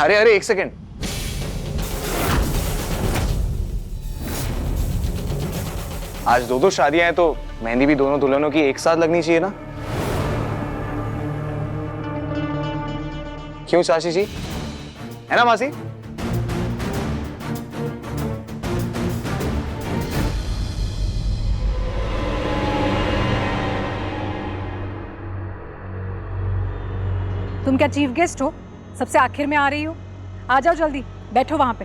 अरे अरे एक सेकेंड। आज दो दो शादियां हैं तो मेहंदी भी दोनों दुल्हनों की एक साथ लगनी चाहिए ना? क्यों चाची जी, है ना मासी? तुम क्या चीफ गेस्ट हो? सबसे आखिर में आ रही हो? आ जाओ जल्दी, बैठो वहां पे।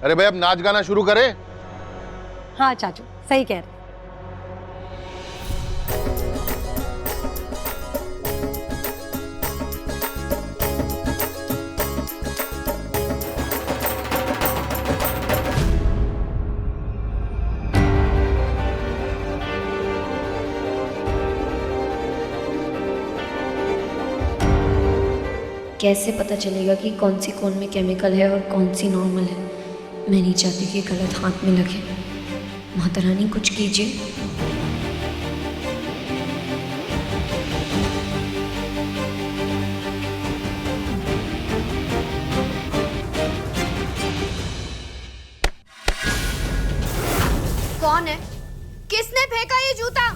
अरे भाई अब नाच गाना शुरू करें। हाँ चाचू, सही कह रहे। कैसे पता चलेगा कि कौन सी कौन में केमिकल है और कौन सी नॉर्मल है? मैं नहीं चाहती कि गलत हाथ में लगे। माता रानी कुछ कीजिए। कौन है? किसने फेंका ये जूता?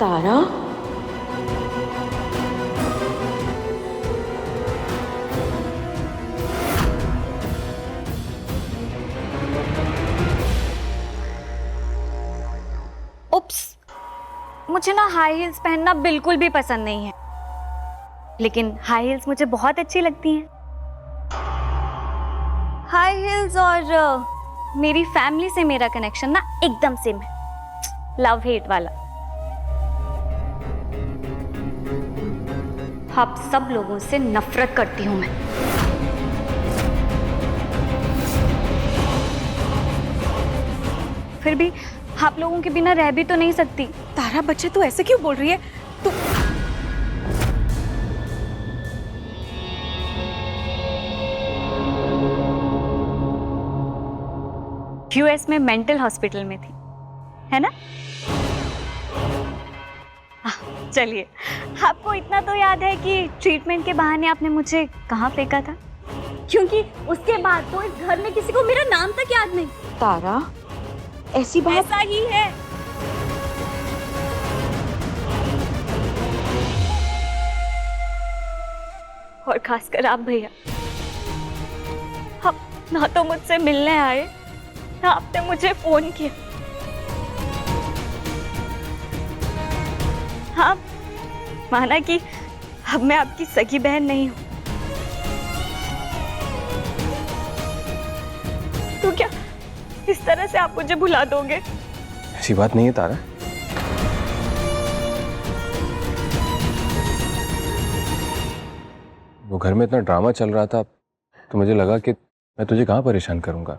तारा, उप्स, मुझे ना हाई हील्स पहनना बिल्कुल भी पसंद नहीं है, लेकिन हाई हील्स मुझे बहुत अच्छी लगती हैं। हाई हील्स और मेरी फैमिली से मेरा कनेक्शन ना एकदम सेम है, लव हेट वाला। आप सब लोगों से नफरत करती हूं मैं। फिर भी आप लोगों के बिना रह भी तो नहीं सकती। तारा बच्चे, तू ऐसे क्यों बोल रही है? तू यूएस में मेंटल हॉस्पिटल में थी, है ना? चलिए, आपको इतना तो याद है कि ट्रीटमेंट के बहाने आपने मुझे कहाँ फेंका था? क्योंकि उसके बाद तो इस घर में किसी को मेरा नाम तक याद नहीं। तारा, ऐसी बात। ऐसा ही है। और खासकर आप भैया, आप ना तो मुझसे मिलने आए, ना आपने मुझे फोन किया। हाँ, माना कि अब मैं आपकी सगी बहन नहीं हूं, तो क्या इस तरह से आप मुझे भुला दोगे? ऐसी बात नहीं है तारा। वो घर में इतना ड्रामा चल रहा था तो मुझे लगा कि मैं तुझे कहाँ परेशान करूंगा।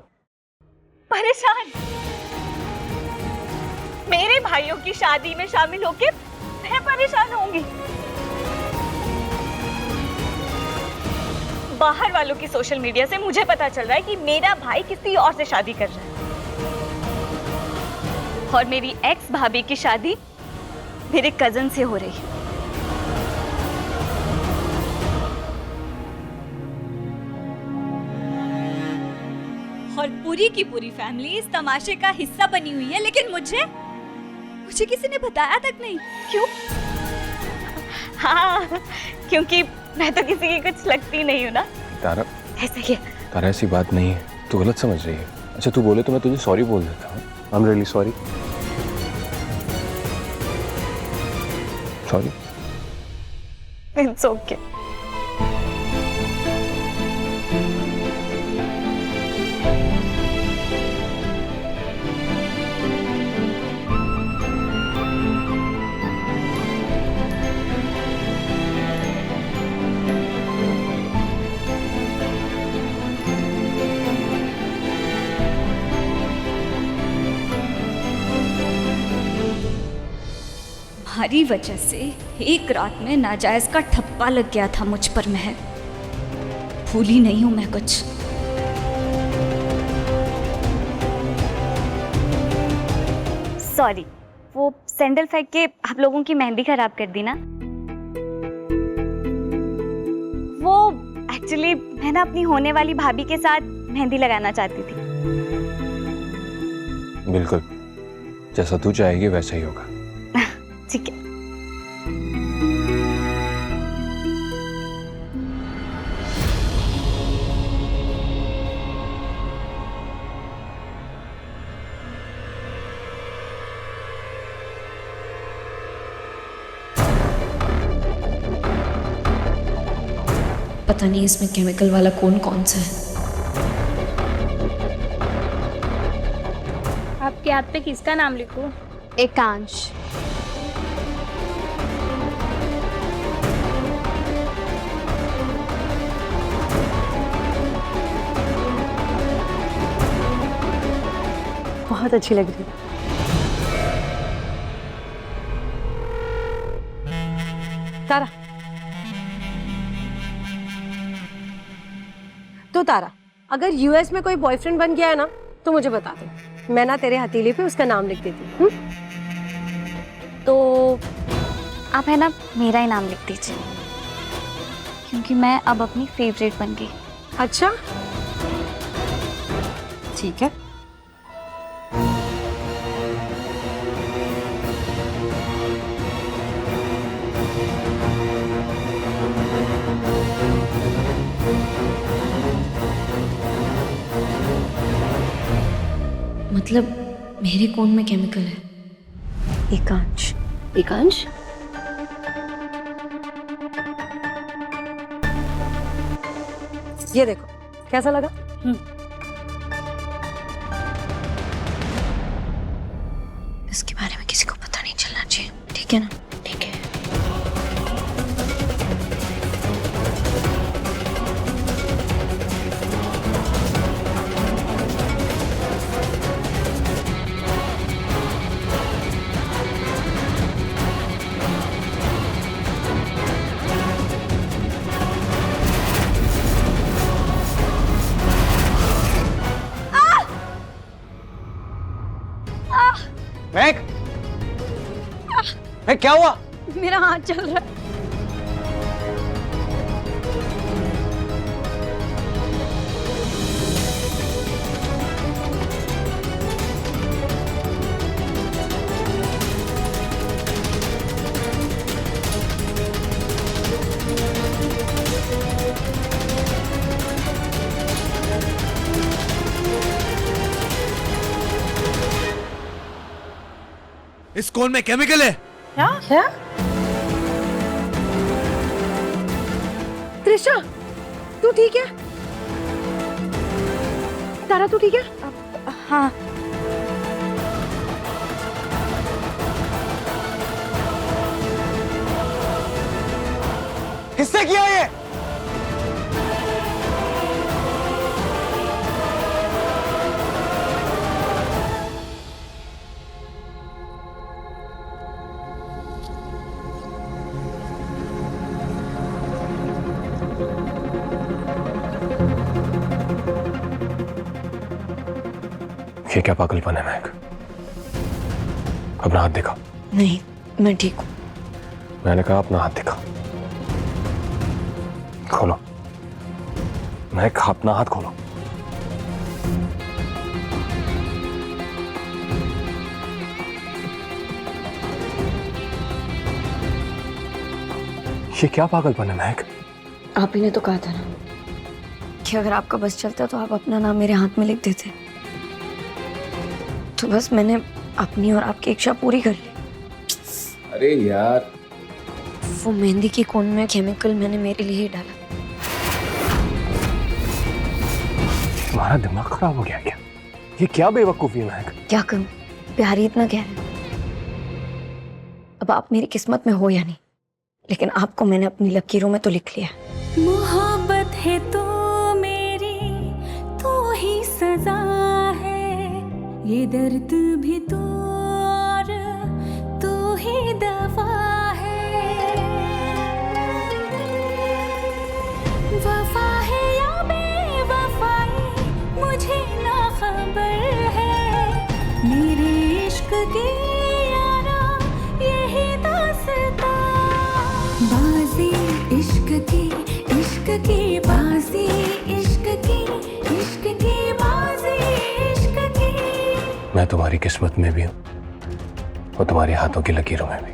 परेशान? मेरे भाइयों की शादी में शामिल होके मैं परेशान होंगी? बाहर वालों की सोशल मीडिया से मुझे पता चल रहा है कि मेरा भाई किसी और से शादी कर रहा है, और मेरी एक्स भाभी की शादी मेरे कजन से हो रही है। और पूरी की पूरी फैमिली इस तमाशे का हिस्सा बनी हुई है, लेकिन मुझे किसी ने बताया तक नहीं। क्यों? हाँ, क्योंकि मैं तो किसी की कुछ लगती नहीं हूँ ना। तारा, ऐसा ही है। तारा ऐसी बात नहीं है, तू गलत समझ रही है। अच्छा तू बोले तो मैं तुझे सॉरी बोल देता हूँ। I am really sorry. Sorry. It's okay. तुम्हारी वजह से एक रात में नाजायज का ठप्पा लग गया था मुझ पर महक। भूली नहीं हूं मैं कुछ। सॉरी, वो सैंडल फेंक के आप लोगों की मेहंदी खराब कर दी ना। वो एक्चुअली मैं ना अपनी होने वाली भाभी के साथ मेहंदी लगाना चाहती थी। बिल्कुल, जैसा तू चाहेगी वैसा ही होगा। ठीक है। पता नहीं इसमें केमिकल वाला कौन सा है। आपके हाथ पे किसका नाम लिखूं? एकांश। बहुत अच्छी लग रही है। तारा, तो तारा, अगर यूएस में कोई बॉयफ्रेंड बन गया है ना तो मुझे बता दे, मैं ना तेरे हथेली पे उसका नाम लिख देती हूँ। तो आप है ना मेरा ही नाम लिख दीजिए, क्योंकि मैं अब अपनी फेवरेट बन गई। अच्छा ठीक है। मतलब मेरे खून में केमिकल है। एकांश। एकांश, ये देखो कैसा लगा? इसके बारे में किसी को पता नहीं चलना चाहिए, ठीक है ना? ठीक है। महक, महक क्या हुआ? मेरा हाथ चल रहा है। इस कोन में केमिकल है। क्या? क्या? त्रिशा, तू ठीक है? तारा तू ठीक है? हाँ। किसने किया ये? ये क्या पागलपन है महक? अपना हाथ दिखा। नहीं, मैं ठीक हूँ। मैंने कहा अपना हाथ दिखा। खोलो महक, अपना हाथ खोलो। ये क्या पागलपन है महक? आप ही ने तो कहा था ना कि अगर आपका बस चलता तो आप अपना नाम मेरे हाथ में लिख देते। तो बस मैंने अपनी और आपकी इच्छा पूरी कर ली। अरे यार, वो मेहंदी की कोन में केमिकल मैंने मेरे लिए ही डाला। तुम्हारा दिमाग खराब हो गया क्या? ये क्या बेवकूफी है महक? क्या करूं, प्यार ही इतना गहरा है। अब आप मेरी किस्मत में हो या नहीं, लेकिन आपको मैंने अपनी लकीरों में तो लिख लिया। मोहब्बत है तो मेरी तो ही सजा है, ये दर्द भी तो और तो ही दवा है। वफा है या बेवफाई मुझे ना खबर है, मेरे इश्क की यारा यही दास्तां। बाजी इश्क की बाजी इश्क की बाजी इश्क की। मैं तुम्हारी किस्मत में भी हूँ और तुम्हारे हाथों की लकीरों में भी,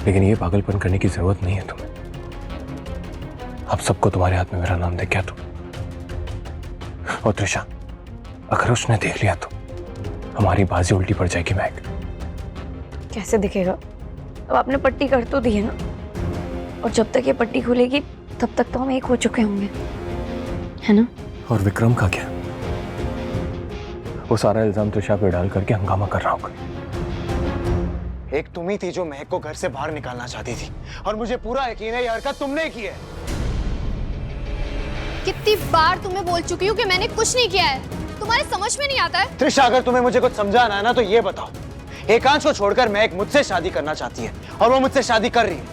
लेकिन ये पागलपन करने की जरूरत नहीं है तुम्हें। अब सबको तुम्हारे हाथ में मेरा नाम दे क्या तुम? और त्रिशा, अगर उसने देख लिया तो हमारी बाजी उल्टी पड़ जाएगी महक। कैसे दिखेगा? अब आपने पट्टी कर तो दी है ना, और जब तक ये पट्टी खुलेगी तब तक तो हम एक हो चुके होंगे, है ना? और विक्रम का क्या? वो सारा इल्जाम त्रिशा पे डाल करके हंगामा कर रहा होगा। एक तुम ही थी जो महक को घर से बाहर निकालना चाहती थी, और मुझे पूरा यकीन है ये हरकत तुमने की है। कितनी बार तुम्हें बोल चुकी हूँ कि मैंने कुछ नहीं किया है, तुम्हारे समझ में नहीं आता है। त्रिशा, अगर तुम्हें मुझे कुछ समझाना है ना तो ये बताओ, एकांश को छोड़कर महक मुझसे शादी करना चाहती है और वो मुझसे शादी कर रही है,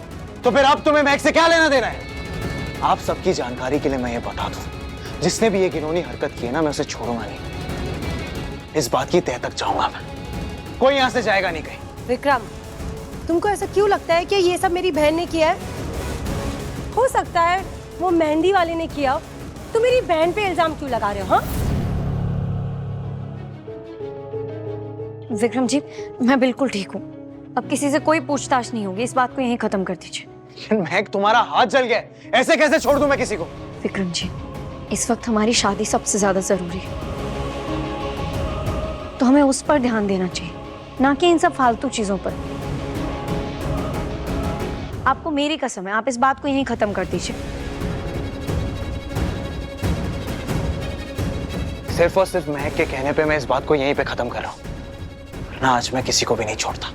तो फिर अब तुम्हें महक से क्या लेना देना है? आप सबकी जानकारी के लिए मैं ये बता दूं, जिसने भी ये घिनौनी हरकत की है ना, मैं उसे छोड़ूंगा नहीं। इस बात की तह तक जाऊंगा मैं, कोई यहां से जाएगा नहीं कहीं। विक्रम, तुमको ऐसा क्यों लगता है कि ये सब मेरी बहन ने किया है? हो सकता है वो मेहंदी वाले ने किया, तो मेरी बहन पे इल्जाम क्यों लगा रहे हो? हाँ, विक्रम जी, मैं बिल्कुल ठीक हूँ। अब किसी से कोई पूछताछ नहीं होगी, इस बात को यहीं खत्म कर दीजिए। लेकिन महक, तुम्हारा हाथ जल गया, ऐसे कैसे छोड़ दूं मैं किसी को? विक्रम जी, इस वक्त हमारी शादी सबसे ज्यादा जरूरी है, तो हमें उस पर ध्यान देना चाहिए, ना कि इन सब फालतू चीजों पर। आपको मेरी कसम है, आप इस बात को यहीं खत्म कर दीजिए। सिर्फ और सिर्फ महक के कहने पे मैं इस बात को यहीं पे खत्म कर रहा हूं, वरना आज मैं किसी को भी नहीं छोड़ता।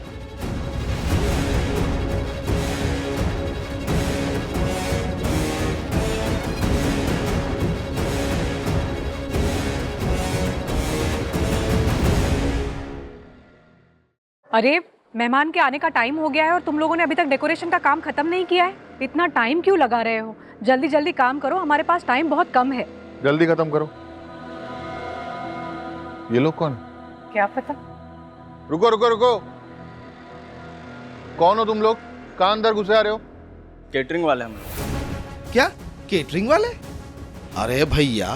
अरे, मेहमान के आने का टाइम हो गया है और तुम लोगों ने अभी तक डेकोरेशन का काम खत्म नहीं किया है। इतना टाइम क्यों लगा रहे हो? जल्दी जल्दी काम करो, हमारे पास टाइम बहुत कम है। जल्दी खत्म करो। ये लोग कौन? क्या पता। रुको रुको रुको, कौन हो तुम लोग? कहाँ अंदर घुसे आ रहे हो? केटरिंग वाले हम। क्या केटरिंग वाले? अरे भैया,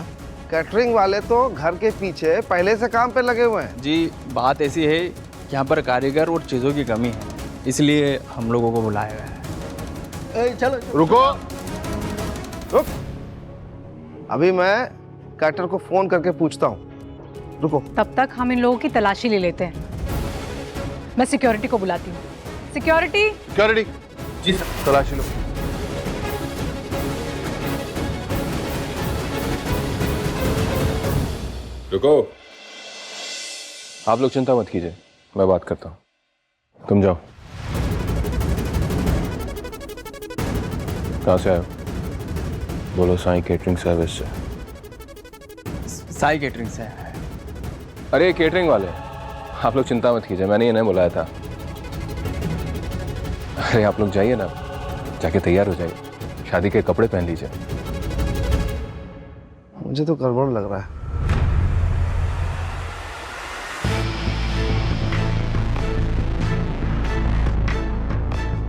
कैटरिंग वाले तो घर के पीछे पहले से काम पे लगे हुए हैं। जी, बात ऐसी है, यहाँ पर कारीगर और चीज़ों की कमी है, इसलिए हम लोगों को बुलाया गया है। चलो रुको, रुक। अभी मैं कैटर को फोन करके पूछता हूँ, रुको। तब तक हम इन लोगों की तलाशी ले लेते हैं। मैं सिक्योरिटी को बुलाती हूँ। सिक्योरिटी। सिक्योरिटी। जी सर। तलाशी लो। रुको, आप लोग चिंता मत कीजिए, मैं बात करता हूँ। तुम जाओ। कहाँ से आए हो? बोलो। साईं केटरिंग सर्विस से। साई केटरिंग से। अरे केटरिंग वाले, आप लोग चिंता मत कीजिए, मैंने इन्हें बुलाया था। अरे आप लोग जाइए ना, जाके तैयार हो जाइए, शादी के कपड़े पहन लीजिए। मुझे तो गड़बड़ लग रहा है।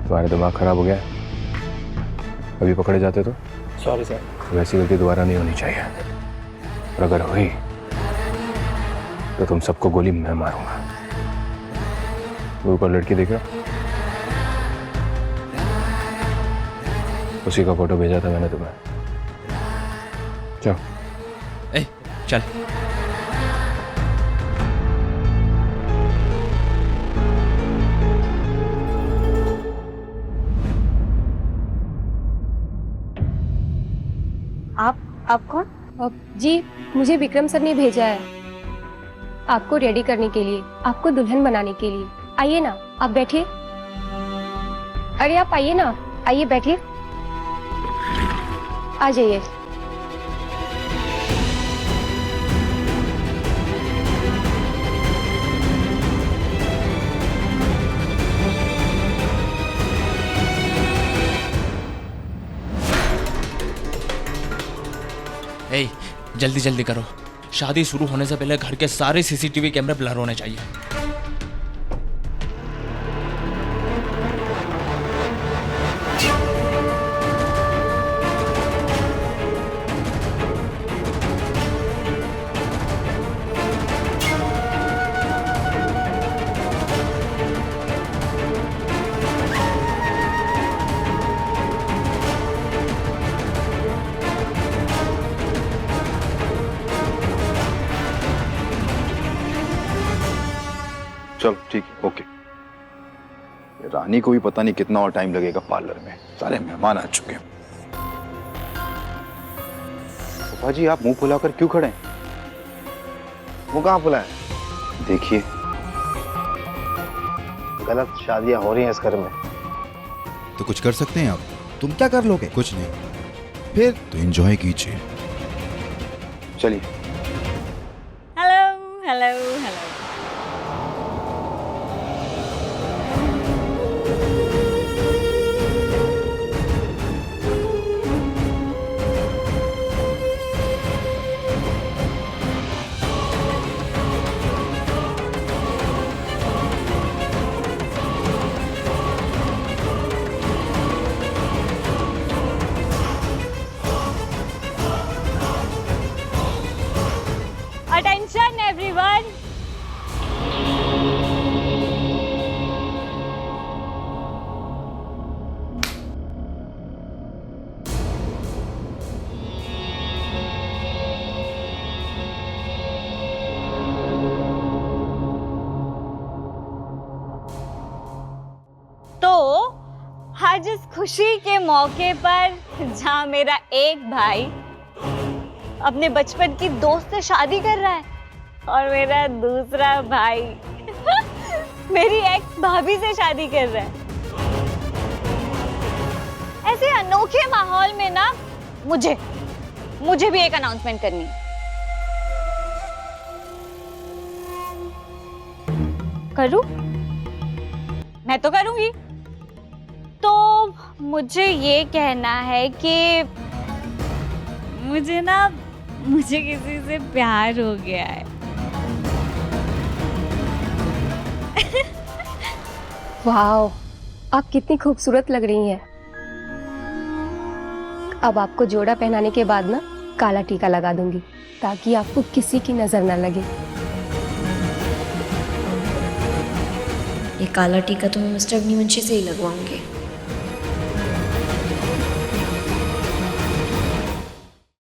तुम्हारा दिमाग खराब हो गया? अभी पकड़े जाते तो? Sorry sir. वैसी गलती दोबारा नहीं होनी चाहिए, और अगर हुई तो तुम सबको गोली मैं मारूंगा। ऊपर लड़की देख रहा? उसी का फोटो भेजा था मैंने तुम्हें। चलो। ए चल। आप कौन? जी, मुझे विक्रम सर ने भेजा है आपको रेडी करने के लिए, आपको दुल्हन बनाने के लिए। आइए ना, आप बैठिए। अरे आप आइए ना, आइए बैठिए। आ जाइए। ए जल्दी जल्दी करो, शादी शुरू होने से पहले घर के सारे सीसीटीवी कैमरे ब्लर होने चाहिए। चलो ठीक है, ओके। रानी को भी पता नहीं कितना और टाइम लगेगा पार्लर में, सारे मेहमान आ चुके हैं। पापा जी आप मुंह फुलाकर क्यों खड़े हैं? वो कहाँ फुलाए? देखिए गलत शादियां हो रही हैं इस घर में। तो कुछ कर सकते हैं आप? तुम क्या कर लोगे? कुछ नहीं। फिर तो एंजॉय कीजिए। चलिए। Hello hello hello. Attention everyone. तो आज इस खुशी के मौके पर जहाँ मेरा एक भाई अपने बचपन की दोस्त से शादी कर रहा है और मेरा दूसरा भाई मेरी एक्स भाभी से शादी कर रहा है, ऐसे अनोखे माहौल में ना मुझे भी एक अनाउंसमेंट करनी है। करूं? मैं तो करूंगी। तो मुझे ये कहना है कि मुझे किसी से प्यार हो गया है। वाह, आप कितनी खूबसूरत लग रही हैं। अब आपको जोड़ा पहनाने के बाद ना काला टीका लगा दूंगी ताकि आपको किसी की नजर ना लगे। ये काला टीका तो मैं मिस्टर अग्निवंशी से ही लगवाऊंगी।